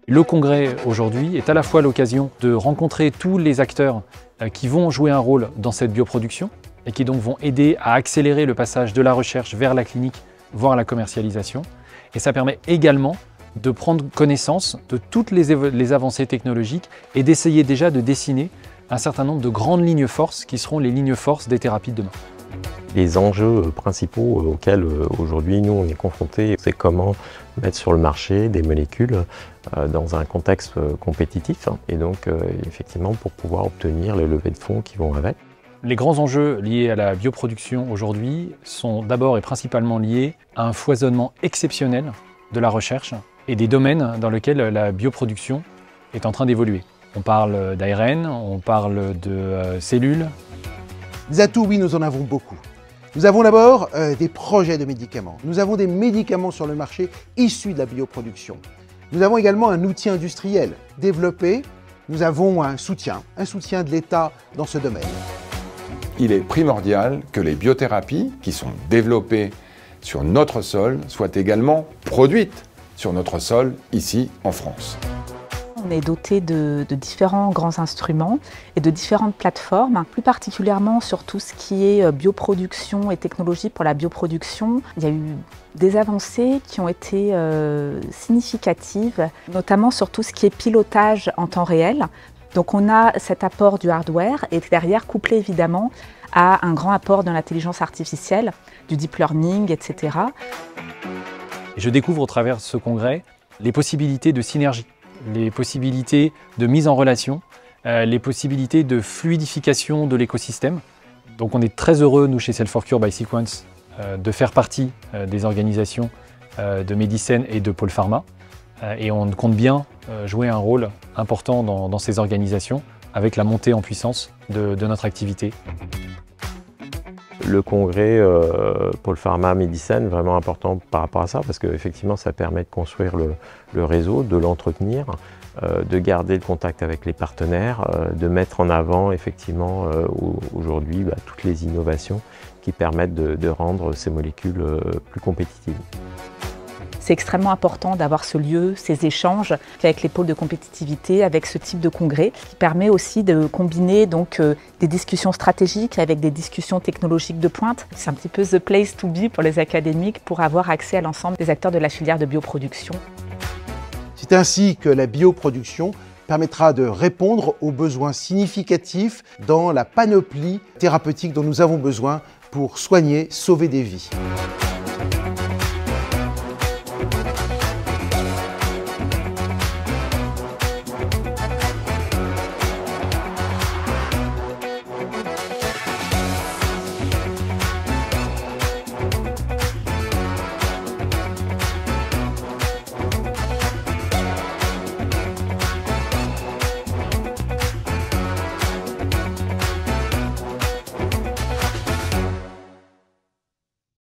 Le congrès aujourd'hui est à la fois l'occasion de rencontrer tous les acteurs qui vont jouer un rôle dans cette bioproduction et qui donc vont aider à accélérer le passage de la recherche vers la clinique, voire la commercialisation. Et ça permet également de prendre connaissance de toutes les avancées technologiques et d'essayer déjà de dessiner un certain nombre de grandes lignes forces qui seront les lignes forces des thérapies de demain. Les enjeux principaux auxquels aujourd'hui nous on est confrontés, c'est comment mettre sur le marché des molécules dans un contexte compétitif et donc effectivement pour pouvoir obtenir les levées de fonds qui vont avec. Les grands enjeux liés à la bioproduction aujourd'hui sont d'abord et principalement liés à un foisonnement exceptionnel de la recherche et des domaines dans lesquels la bioproduction est en train d'évoluer. On parle d'ARN, on parle de cellules. Des atouts, oui, nous en avons beaucoup. Nous avons d'abord des projets de médicaments. Nous avons des médicaments sur le marché issus de la bioproduction. Nous avons également un outil industriel développé. Nous avons un soutien de l'État dans ce domaine. Il est primordial que les biothérapies qui sont développées sur notre sol soient également produites sur notre sol, ici en France. On est doté de différents grands instruments et de différentes plateformes, plus particulièrement sur tout ce qui est bioproduction et technologie pour la bioproduction. Il y a eu des avancées qui ont été significatives, notamment sur tout ce qui est pilotage en temps réel. Donc on a cet apport du hardware et derrière couplé évidemment à un grand apport de l'intelligence artificielle, du deep learning, etc. Je découvre au travers de ce congrès les possibilités de synergie, les possibilités de mise en relation, les possibilités de fluidification de l'écosystème. Donc on est très heureux, nous, chez Cell4Cure by Sequence, de faire partie des organisations de Medicene et de Pôle Pharma. Et on compte bien jouer un rôle important dans ces organisations avec la montée en puissance de notre activité. Le congrès Pôle Pharma Medicene, vraiment important par rapport à ça, parce qu'effectivement ça permet de construire le réseau, de l'entretenir, de garder le contact avec les partenaires, de mettre en avant effectivement aujourd'hui toutes les innovations qui permettent de rendre ces molécules plus compétitives. C'est extrêmement important d'avoir ce lieu, ces échanges avec les pôles de compétitivité, avec ce type de congrès, qui permet aussi de combiner donc, des discussions stratégiques avec des discussions technologiques de pointe. C'est un petit peu the place to be pour les académiques pour avoir accès à l'ensemble des acteurs de la filière de bioproduction. C'est ainsi que la bioproduction permettra de répondre aux besoins significatifs dans la panoplie thérapeutique dont nous avons besoin pour soigner, sauver des vies.